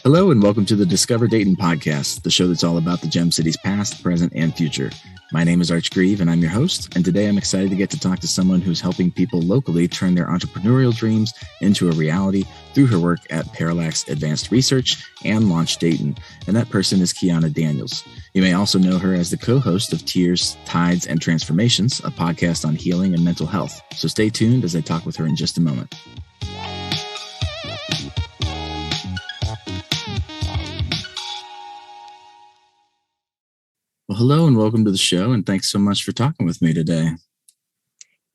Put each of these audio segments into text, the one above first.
Hello and welcome to the Discover Dayton podcast, the show that's all about the Gem City's past, present, and future. My name is Arch Grieve and I'm your host, and today I'm excited to get to talk to someone who's helping people locally turn their entrepreneurial dreams into a reality through her work at Parallax Advanced Research and Launch Dayton, and that person is KeAnna Daniels. You may also know her as the co-host of Tears, Tides, and Transformations, a podcast on healing and mental health. So stay tuned as I talk with her in just a moment. Well, hello and welcome to the show, and thanks so much for talking with me today.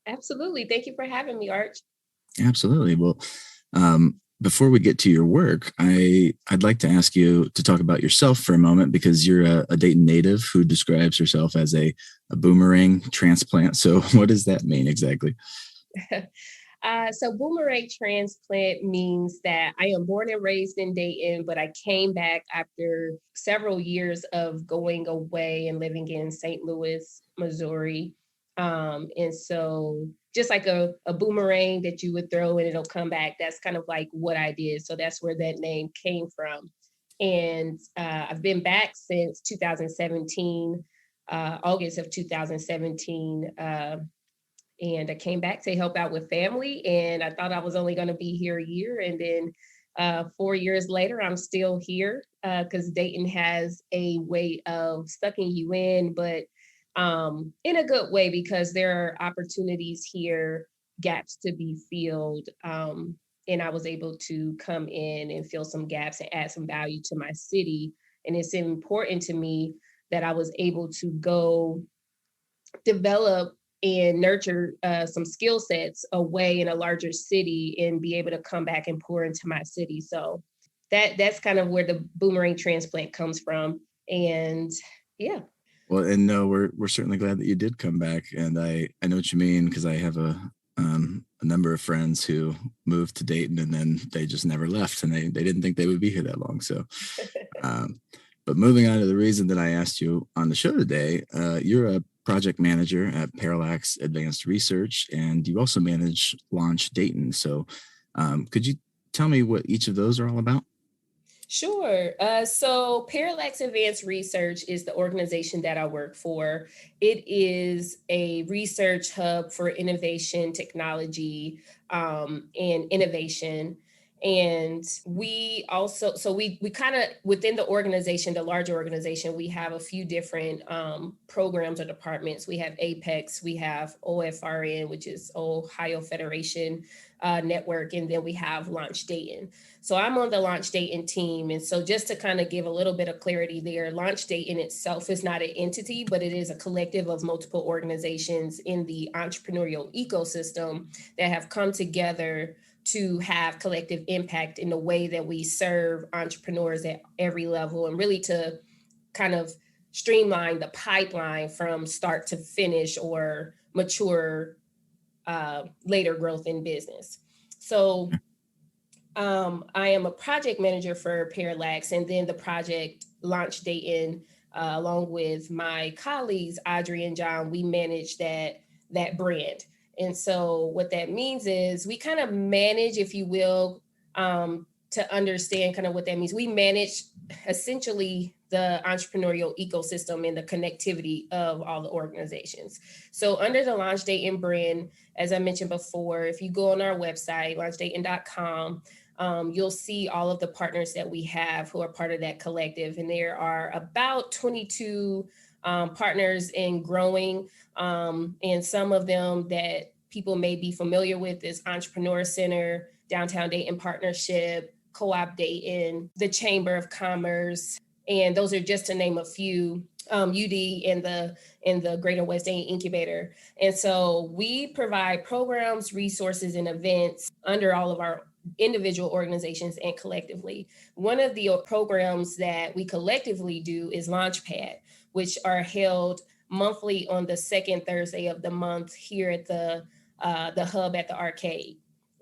Absolutely. Thank you for having me, Arch. Absolutely. Well, before we get to your work, I'd like to ask you to talk about yourself for a moment, because you're a Dayton native who describes herself as a boomerang transplant. So what does that mean exactly? So boomerang transplant means that I am born and raised in Dayton, but I came back after several years of going away and living in St. Louis, Missouri. And so just like a boomerang that you would throw and it'll come back, that's kind of like what I did. So that's where that name came from. And I've been back since 2017, August of 2017. And I came back to help out with family, and I thought I was only going to be here a year. And then 4 years later, I'm still here because Dayton has a way of sucking you in, but in a good way, because there are opportunities here, gaps to be filled. And I was able to come in and fill some gaps and add some value to my city. And it's important to me that I was able to go develop and nurture some skill sets away in a larger city and be able to come back and pour into my city. So that's kind of where the boomerang transplant comes from. And yeah. Well, and no, we're certainly glad that you did come back. And I know what you mean, because I have a number of friends who moved to Dayton and then they just never left, and they didn't think they would be here that long. So, but moving on to the reason that I asked you on the show today, you're a project manager at Parallax Advanced Research, and you also manage Launch Dayton. So could you tell me what each of those are all about? Sure. So Parallax Advanced Research is the organization that I work for. It is a research hub for innovation, technology, and innovation. And we also, so we kind of, within the organization, the larger organization, we have a few different programs or departments. We have APEX, we have OFRN, which is Ohio Federation Network, and then we have Launch Dayton. So I'm on the Launch Dayton team. And so just to kind of give a little bit of clarity there, Launch Dayton itself is not an entity, but it is a collective of multiple organizations in the entrepreneurial ecosystem that have come together to have collective impact in the way that we serve entrepreneurs at every level, and really to kind of streamline the pipeline from start to finish or mature later growth in business. So I am a project manager for Parallax, and then the project Launch Dayton, along with my colleagues, Audrey and John, we manage that brand. And so what that means is we kind of manage, if you will, to understand kind of what that means. We manage essentially the entrepreneurial ecosystem and the connectivity of all the organizations. So under the Launch Dayton brand, as I mentioned before, if you go on our website, launchdayton.com, you'll see all of the partners that we have who are part of that collective. And there are about 22 partners and growing. And some of them that people may be familiar with is Entrepreneur Center, Downtown Dayton Partnership, Co-op Dayton, the Chamber of Commerce. And those are just to name a few, UD and the Greater West Dayton Incubator. And so we provide programs, resources, and events under all of our individual organizations and collectively. One of the programs that we collectively do is Launchpad, which are held monthly on the second Thursday of the month here at the hub at the arcade.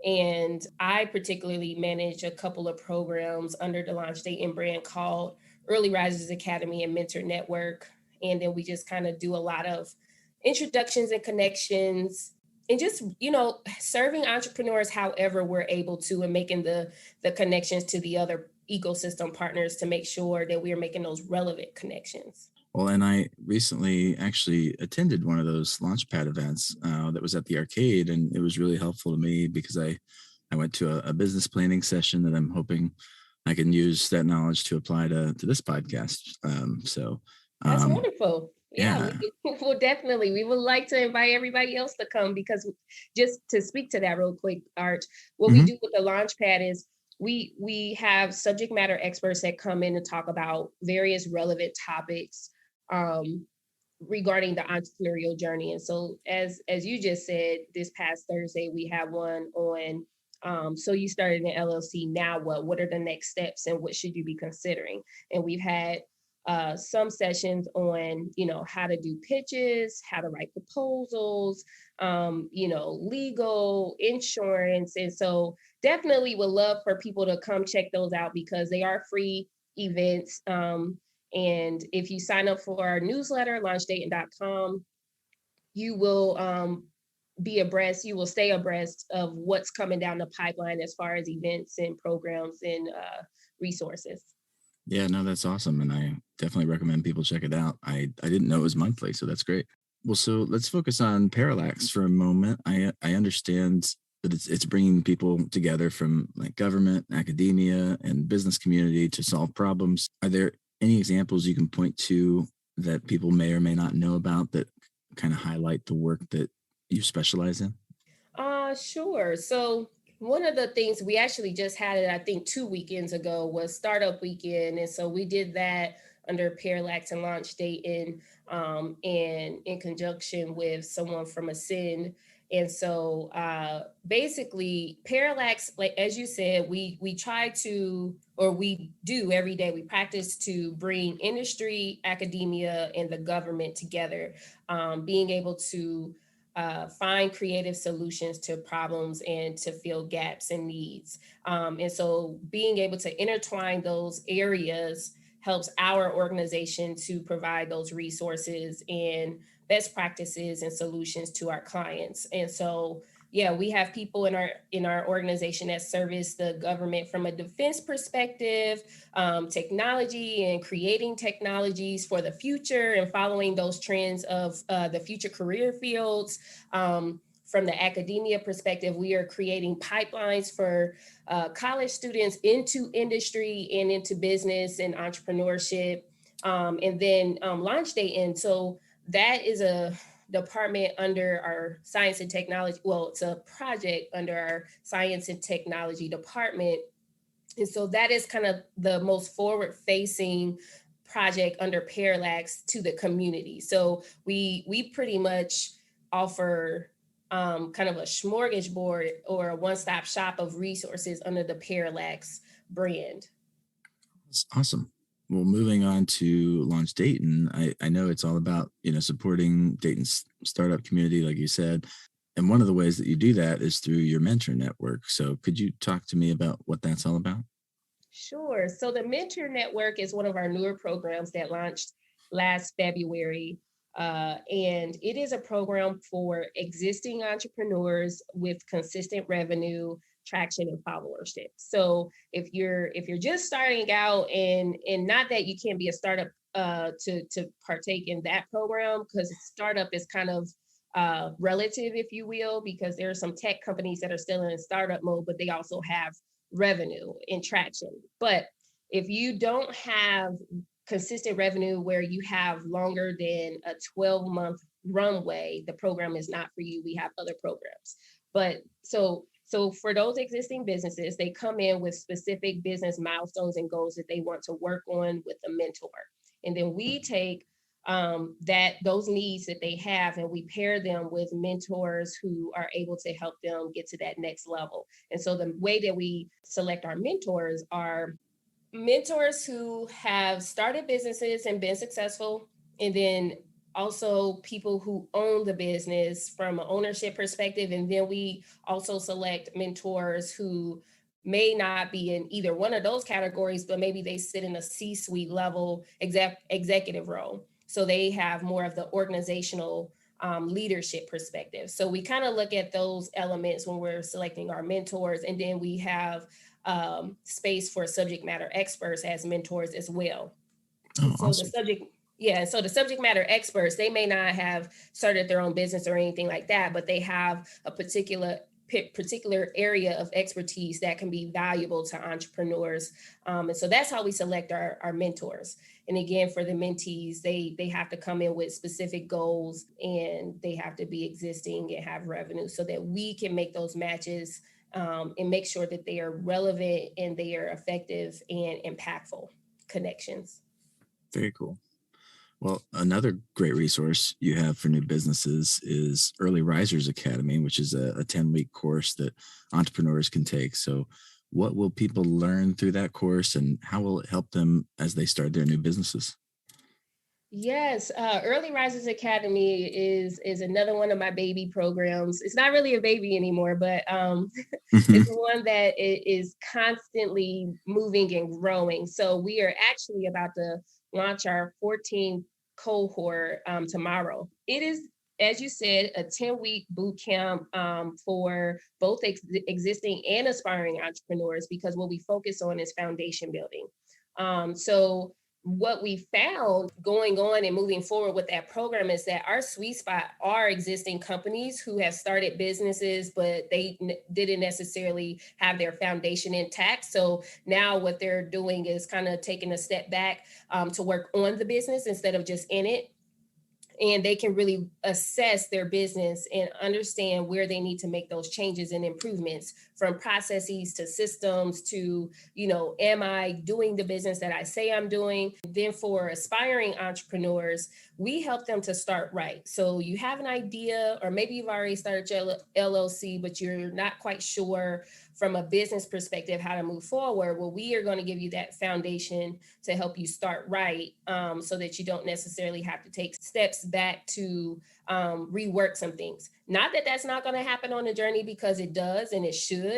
And I particularly manage a couple of programs under the Launch Dayton brand called Early Risers Academy and Mentor Network. And then we just kind of do a lot of introductions and connections and just, serving entrepreneurs however we're able to, and making the connections to the other ecosystem partners to make sure that we are making those relevant connections. Well, and I recently actually attended one of those Launchpad events that was at the arcade, and it was really helpful to me because I went to a business planning session that I'm hoping I can use that knowledge to apply to this podcast. That's wonderful. Yeah, yeah. well, definitely. We would like to invite everybody else to come, because just to speak to that real quick, Art, what we do with the Launchpad is we have subject matter experts that come in and talk about various relevant topics regarding the entrepreneurial journey. And so as you just said, this past Thursday, we have one on so you started an LLC, now what are the next steps and what should you be considering? And we've had some sessions on, how to do pitches, how to write proposals, legal, insurance. And so definitely would love for people to come check those out, because they are free events. And if you sign up for our newsletter, launchdayton.com, you will you will stay abreast of what's coming down the pipeline as far as events and programs and resources. Yeah, no, that's awesome. And I definitely recommend people check it out. I didn't know it was monthly, so that's great. Well, so let's focus on Parallax for a moment. I understand that it's bringing people together from like government, academia, and business community to solve problems. Are there any examples you can point to that people may or may not know about that kind of highlight the work that you specialize in? Sure. So one of the things we actually just had it, I think 2 weekends ago, was Startup Weekend. And so we did that under Parallax and Launch Dayton, and in conjunction with someone from Ascend. And so basically Parallax, like as you said, we try to, or we do every day, we practice to bring industry, academia, and the government together, being able to find creative solutions to problems and to fill gaps and needs. And so being able to intertwine those areas helps our organization to provide those resources and best practices and solutions to our clients. And so, yeah, we have people in our organization that service the government from a defense perspective, technology and creating technologies for the future and following those trends of the future career fields. From the academia perspective, we are creating pipelines for college students into industry and into business and entrepreneurship. And then Launch Dayton. So that is a department under our science and technology. Well, it's a project under our science and technology department. And so that is kind of the most forward facing project under Parallax to the community. So we pretty much offer kind of a smorgasbord or a one-stop shop of resources under the Parallax brand. That's awesome. Well, moving on to Launch Dayton, I know it's all about, supporting Dayton's startup community, like you said. And one of the ways that you do that is through your mentor network. So could you talk to me about what that's all about? Sure. So the Mentor Network is one of our newer programs that launched last February. And it is a program for existing entrepreneurs with consistent revenue, traction, and followership. So if you're just starting out, and not that you can't be a startup to partake in that program, because startup is kind of relative, if you will, because there are some tech companies that are still in startup mode, but they also have revenue and traction. But if you don't have consistent revenue where you have longer than a 12-month runway, the program is not for you. We have other programs. But so for those existing businesses, they come in with specific business milestones and goals that they want to work on with a mentor. And then we take those needs that they have, and we pair them with mentors who are able to help them get to that next level. And so the way that we select our mentors are mentors who have started businesses and been successful, and then also people who own the business from an ownership perspective. And then we also select mentors who may not be in either one of those categories, but maybe they sit in a C-suite level executive role. So they have more of the organizational leadership perspective. So we kind of look at those elements when we're selecting our mentors. And then we have space for subject matter experts as mentors as well. Oh, So awesome. so the subject matter experts, they may not have started their own business or anything like that, but they have a particular area of expertise that can be valuable to entrepreneurs. And so that's how we select our mentors. And again, for the mentees, they have to come in with specific goals, and they have to be existing and have revenue so that we can make those matches, and make sure that they are relevant and they are effective and impactful connections. Very cool. Well, another great resource you have for new businesses is Early Risers Academy, which is a 10-week course that entrepreneurs can take. So what will people learn through that course, and how will it help them as they start their new businesses? Yes, Early Risers Academy is another one of my baby programs. It's not really a baby anymore, but it's one that is constantly moving and growing. So we are actually about to launch our 14th cohort tomorrow. It is, as you said, a 10-week boot camp for both existing and aspiring entrepreneurs, because what we focus on is foundation building. So what we found going on and moving forward with that program is that our sweet spot are existing companies who have started businesses, but they didn't necessarily have their foundation intact. So now what they're doing is kind of taking a step back to work on the business instead of just in it. And they can really assess their business and understand where they need to make those changes and improvements, from processes to systems to, am I doing the business that I say I'm doing? Then for aspiring entrepreneurs, we help them to start right. So you have an idea, or maybe you've already started your LLC, but you're not quite sure from a business perspective how to move forward. Well, we are going to give you that foundation to help you start right, so that you don't necessarily have to take steps back to rework some things. Not that that's not going to happen on the journey, because it does and it should.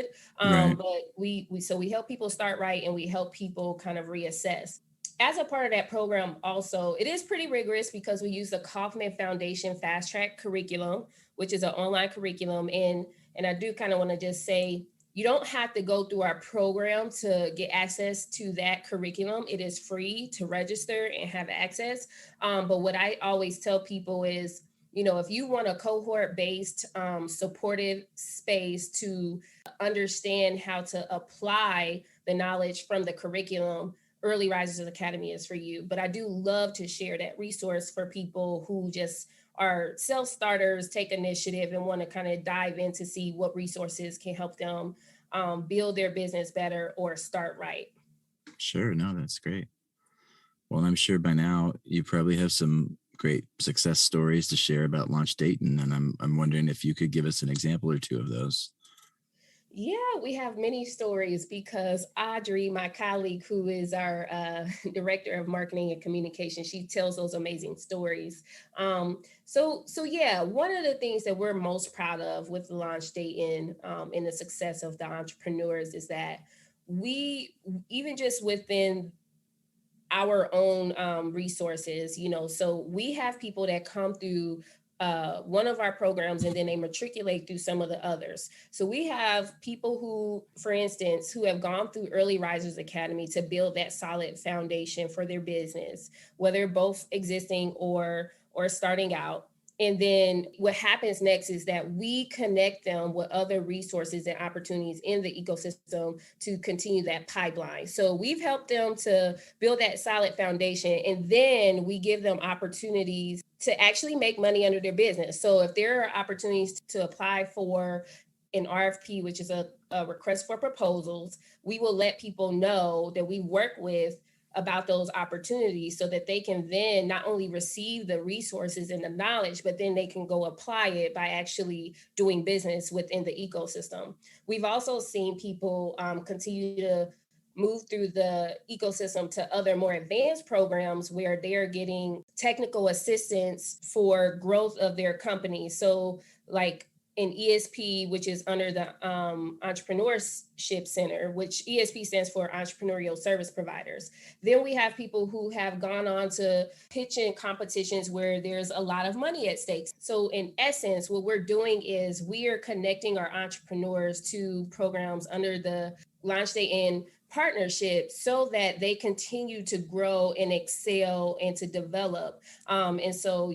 Right. But we help people start right, and we help people kind of reassess. As a part of that program, also, it is pretty rigorous because we use the Kaufman Foundation Fast Track curriculum, which is an online curriculum. And I do kind of want to just say, you don't have to go through our program to get access to that curriculum. It is free to register and have access. But what I always tell people is, if you want a cohort-based supportive space to understand how to apply the knowledge from the curriculum, Early Risers Academy is for you. But I do love to share that resource for people who just are self-starters, take initiative, and want to kind of dive in to see what resources can help them build their business better or start right. Sure. No, that's great. Well, I'm sure by now you probably have some great success stories to share about Launch Dayton, and I'm wondering if you could give us an example or two of those. Yeah, we have many stories because Audrey, my colleague, who is our director of marketing and communication, she tells those amazing stories. So yeah, one of the things that we're most proud of with Launch Dayton and the success of the entrepreneurs is that we, even just within our own resources, so we have people that come through one of our programs and then they matriculate through some of the others. So we have people who, for instance, who have gone through Early Risers Academy to build that solid foundation for their business, whether both existing or starting out. And then what happens next is that we connect them with other resources and opportunities in the ecosystem to continue that pipeline. So we've helped them to build that solid foundation, and then we give them opportunities to actually make money under their business. So if there are opportunities to apply for an RFP, which is a request for proposals, we will let people know that we work with about those opportunities so that they can then not only receive the resources and the knowledge, but then they can go apply it by actually doing business within the ecosystem. We've also seen people continue to move through the ecosystem to other more advanced programs where they're getting technical assistance for growth of their company. So like in ESP, which is under the Entrepreneurship Center, which ESP stands for Entrepreneurial Service Providers. Then we have people who have gone on to pitch in competitions where there's a lot of money at stake. So in essence, what we're doing is we are connecting our entrepreneurs to programs under the Launch Dayton partnership so that they continue to grow and excel and to develop. And so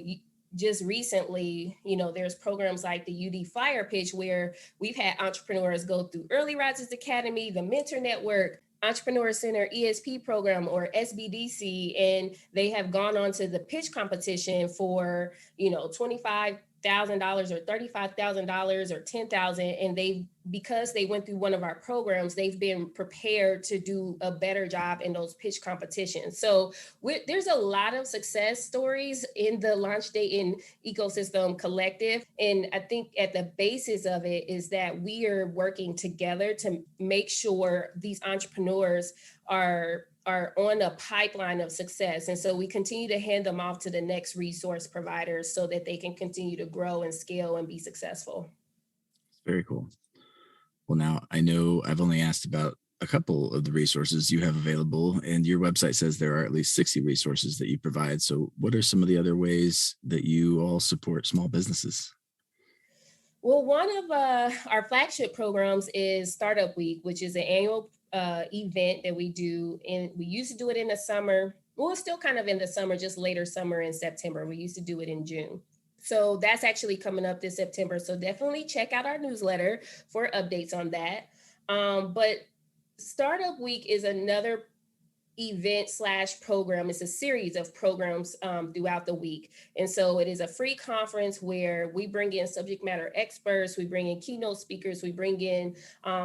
just recently, there's programs like the UD Flyer Pitch where we've had entrepreneurs go through Early Risers Academy, the Mentor Network, Entrepreneur Center ESP program or SBDC, and they have gone on to the pitch competition for, $25,000 or $35,000 or $10,000, and because they went through one of our programs, they've been prepared to do a better job in those pitch competitions. So there's a lot of success stories in the Launch Dayton ecosystem collective, and I think at the basis of it is that we are working together to make sure these entrepreneurs are on a pipeline of success. And so we continue to hand them off to the next resource providers so that they can continue to grow and scale and be successful. Very cool. Well, now I know I've only asked about a couple of the resources you have available, and your website says there are at least 60 resources that you provide. So what are some of the other ways that you all support small businesses? Well, one of our flagship programs is Startup Week, which is an annual event that we do. And we used to do it in the summer. Well, it's still kind of in the summer, just later summer in September. We used to do it in June. So that's actually coming up this September. So definitely check out our newsletter for updates on that. But Startup Week is another event/program. It's a series of programs throughout the week. And so it is a free conference where we bring in subject matter experts, we bring in keynote speakers, we bring in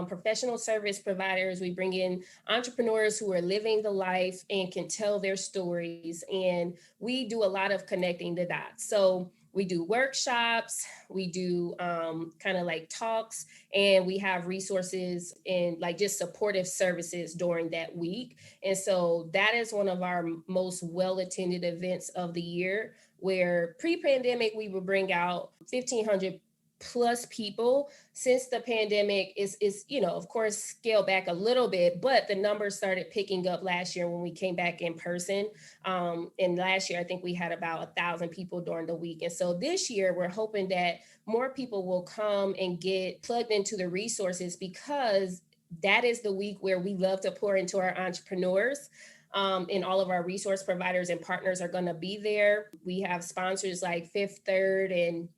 professional service providers, we bring in entrepreneurs who are living the life and can tell their stories. And we do a lot of connecting the dots. So we do workshops, we do kind of like talks, and we have resources and like just supportive services during that week. And so that is one of our most well-attended events of the year, where pre-pandemic, we would bring out 1,500 plus people. Since the pandemic is of course scaled back a little bit, but the numbers started picking up last year when we came back in person. And last year, I think we had about 1,000 people during the week. And so this year, we're hoping that more people will come and get plugged into the resources, because that is the week where we love to pour into our entrepreneurs. And all of our resource providers and partners are going to be there. We have sponsors like Fifth Third and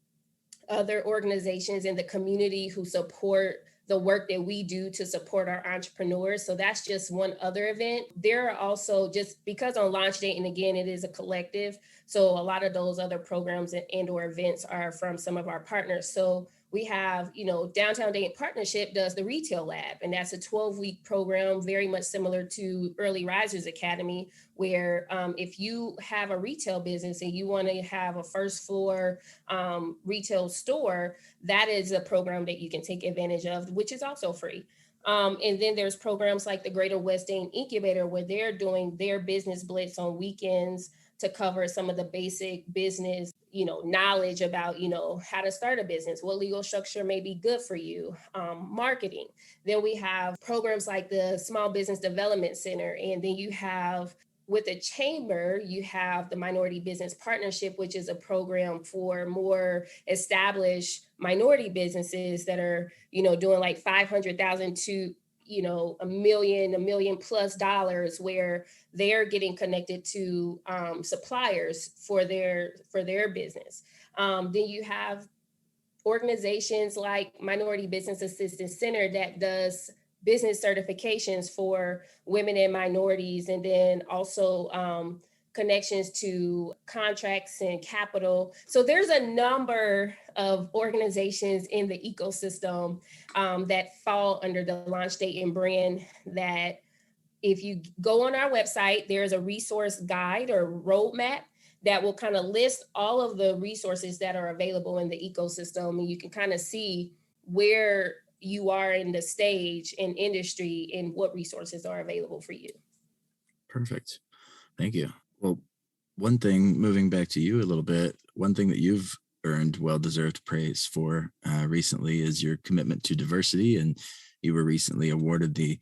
other organizations in the community who support the work that we do to support our entrepreneurs. So that's just one other event. There are also, just because on Launch Dayton, again, it is a collective. So a lot of those other programs and or events are from some of our partners. So we have, Downtown Dayton Partnership does the Retail Lab, and that's a 12-week program, very much similar to Early Risers Academy, where if you have a retail business and you want to have a first floor retail store, that is a program that you can take advantage of, which is also free. And then there's programs like the Greater West Dayton Incubator, where they're doing their business blitz on weekends to cover some of the basic business, knowledge about, how to start a business, what legal structure may be good for you, marketing. Then we have programs like the Small Business Development Center. And then you have, with the chamber, you have the Minority Business Partnership, which is a program for more established minority businesses that are, doing like 500,000 to $1 million plus dollars, where they're getting connected to suppliers for their business. Then you have organizations like Minority Business Assistance Center that does business certifications for women and minorities, and then also connections to contracts and capital. So there's a number of organizations in the ecosystem that fall under the Launch Dayton brand, that if you go on our website, there's a resource guide or roadmap that will kind of list all of the resources that are available in the ecosystem. And you can kind of see where you are in the stage and industry and what resources are available for you. Perfect. Thank you. Well, one thing, moving back to you a little bit, one thing that you've earned well-deserved praise for recently is your commitment to diversity. And you were recently awarded the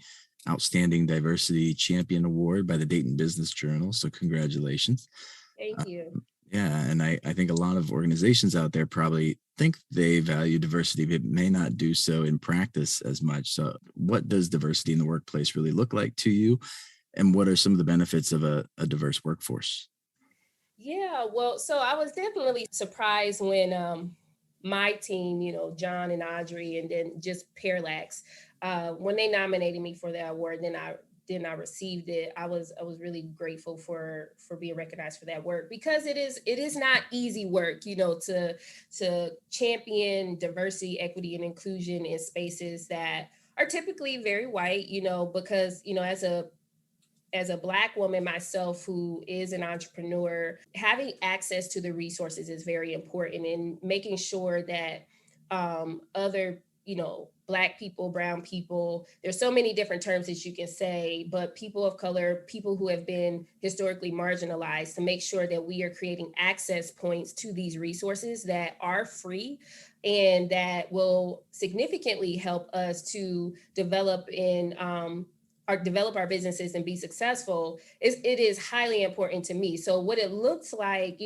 Outstanding Diversity Champion Award by the Dayton Business Journal. So congratulations. Thank you. Yeah, and I think a lot of organizations out there probably think they value diversity, but may not do so in practice as much. So, what does diversity in the workplace really look like to you? And what are some of the benefits of a diverse workforce? Yeah, well, so I was definitely surprised when my team, John and Audrey, and then just Parallax, when they nominated me for the award, then I received it. I was really grateful for being recognized for that work, because it is not easy work, to champion diversity, equity, and inclusion in spaces that are typically very white, because as a Black woman myself who is an entrepreneur, having access to the resources is very important, and making sure that other, Black people, brown people, there's so many different terms that you can say, but people of color, people who have been historically marginalized, to make sure that we are creating access points to these resources that are free and that will significantly help us to develop our businesses and be successful. It is highly important to me. So what it looks like,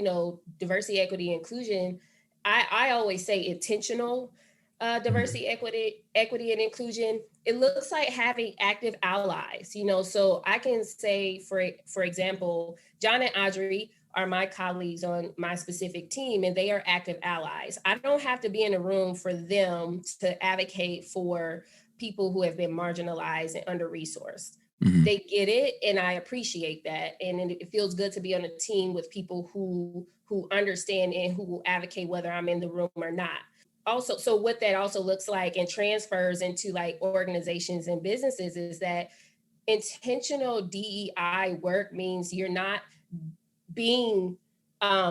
diversity, equity, inclusion, I always say intentional Mhm. diversity, equity, and inclusion. It looks like having active allies, so I can say, for example, John and Audrey are my colleagues on my specific team, and they are active allies. I don't have to be in a room for them to advocate for people who have been marginalized and under resourced. Mhm. They get it, and I appreciate that. And it feels good to be on a team with people who understand and who will advocate whether I'm in the room or not. Also, so what that also looks like and transfers into like organizations and businesses is that intentional DEI work means you're not being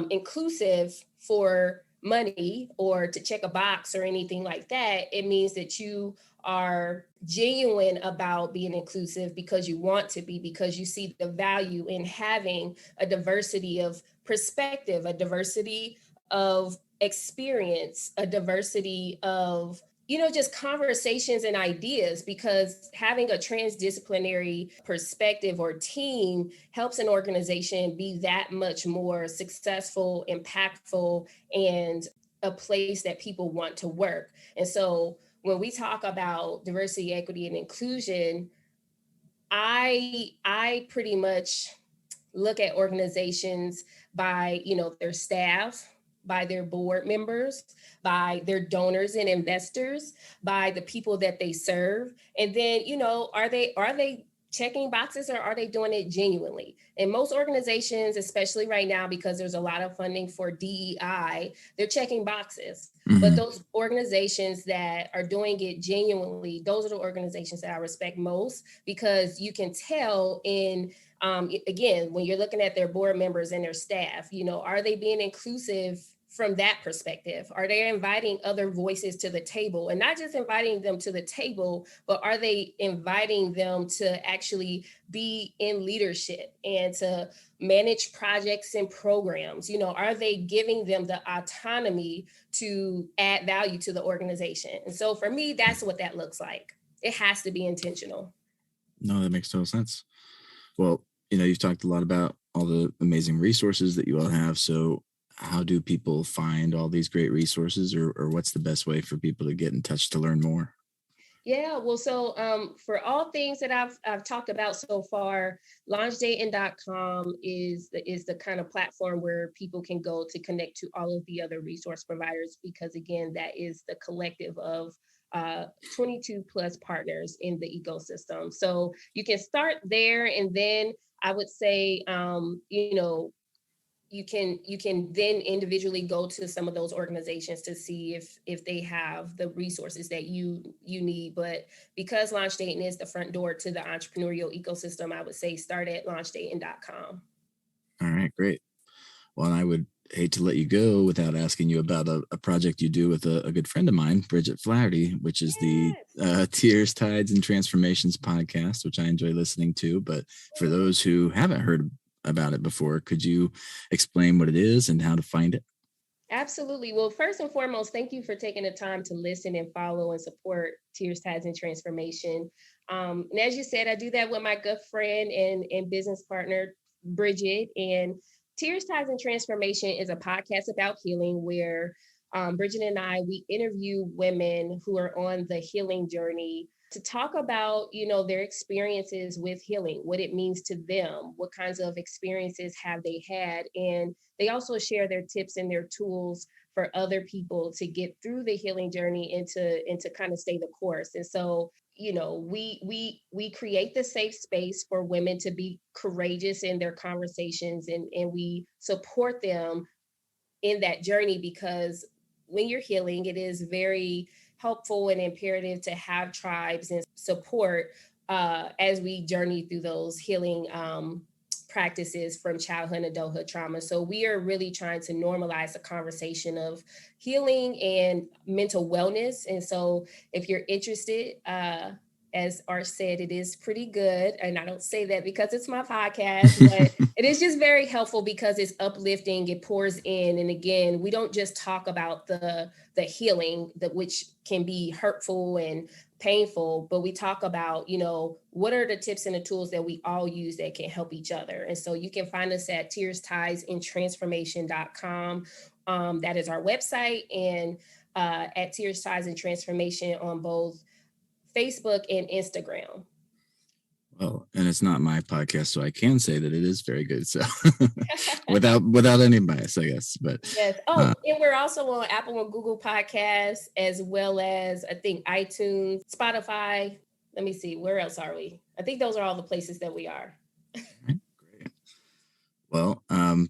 inclusive for money or to check a box or anything like that. It means that you are genuine about being inclusive because you want to be, because you see the value in having a diversity of perspective, a diversity of experience, a diversity of just conversations and ideas, because having a transdisciplinary perspective or team helps an organization be that much more successful, impactful, and a place that people want to work. And so when we talk about diversity, equity, and inclusion, I pretty much look at organizations by their staff, by their board members, by their donors and investors, by the people that they serve, and then are they checking boxes, or are they doing it genuinely? And most organizations, especially right now, because there's a lot of funding for DEI, they're checking boxes. But Mhm. those organizations that are doing it genuinely, those are the organizations that I respect most, because you can tell again, when you're looking at their board members and their staff, are they being inclusive from that perspective? Are they inviting other voices to the table, and not just inviting them to the table, but are they inviting them to actually be in leadership and to manage projects and programs? Are they giving them the autonomy to add value to the organization? And so for me, that's what that looks like. It has to be intentional. No, that makes total sense. Well, you've talked a lot about all the amazing resources that you all have. So, how do people find all these great resources, or what's the best way for people to get in touch to learn more? Yeah, well, so for all things that I've talked about so far, launchdayton.com is the kind of platform where people can go to connect to all of the other resource providers, because again, that is the collective of 22 plus partners in the ecosystem. So you can start there, and then I would say, you can then individually go to some of those organizations to see if they have the resources that you need. But because Launch Dayton is the front door to the entrepreneurial ecosystem, I would say start at launchdayton.com. All right, great. Well, and I would hate to let you go without asking you about a project you do with a good friend of mine, Bridget Flaherty, which is the Yes. Tears, Tides, and Transformations podcast, which I enjoy listening to. But for those who haven't heard about it before, could you explain what it is and how to find it? Absolutely. Well, first and foremost, thank you for taking the time to listen and follow and support Tears, Tides, and Transformation. And as you said, I do that with my good friend and business partner, Bridget. And Tears, Ties, and Transformation is a podcast about healing where Bridget and I, we interview women who are on the healing journey to talk about, their experiences with healing, what it means to them, what kinds of experiences have they had. And they also share their tips and their tools for other people to get through the healing journey and to kind of stay the course. And so, we create the safe space for women to be courageous in their conversations, and we support them in that journey, because when you're healing, it is very helpful and imperative to have tribes and support as we journey through those healing practices from childhood and adulthood trauma. So we are really trying to normalize the conversation of healing and mental wellness. And so if you're interested, as Art said, it is pretty good. And I don't say that because it's my podcast, but it is just very helpful because it's uplifting, it pours in. And again, we don't just talk about the healing, which can be hurtful and painful, but we talk about, what are the tips and the tools that we all use that can help each other. And so you can find us at tearstiesandtransformation.com. That is our website, and at Tears, Ties, and Transformation on both Facebook and Instagram. Well, and it's not my podcast, so I can say that it is very good. So without any bias, I guess. But yes. And we're also on Apple and Google Podcasts, as well as I think iTunes, Spotify. Let me see, where else are we? I think those are all the places that we are. Great. Well,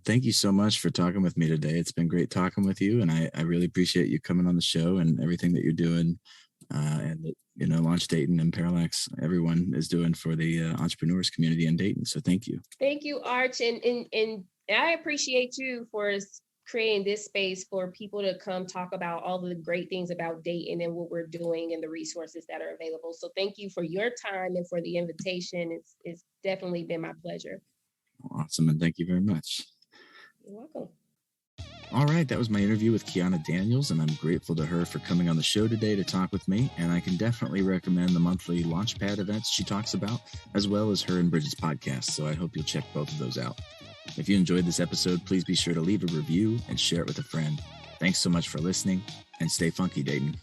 thank you so much for talking with me today. It's been great talking with you, and I really appreciate you coming on the show and everything that you're doing. And that, Launch Dayton and Parallax, everyone is doing for the entrepreneurs community in Dayton. So thank you. Thank you, Arch. And I appreciate you for creating this space for people to come talk about all the great things about Dayton and what we're doing and the resources that are available. So thank you for your time and for the invitation. It's definitely been my pleasure. Awesome. And thank you very much. You're welcome. All right, that was my interview with KeAnna Daniels, and I'm grateful to her for coming on the show today to talk with me. And I can definitely recommend the monthly Launchpad events she talks about, as well as her and Bridget's podcast. So I hope you'll check both of those out. If you enjoyed this episode, please be sure to leave a review and share it with a friend. Thanks so much for listening, and stay funky, Dayton.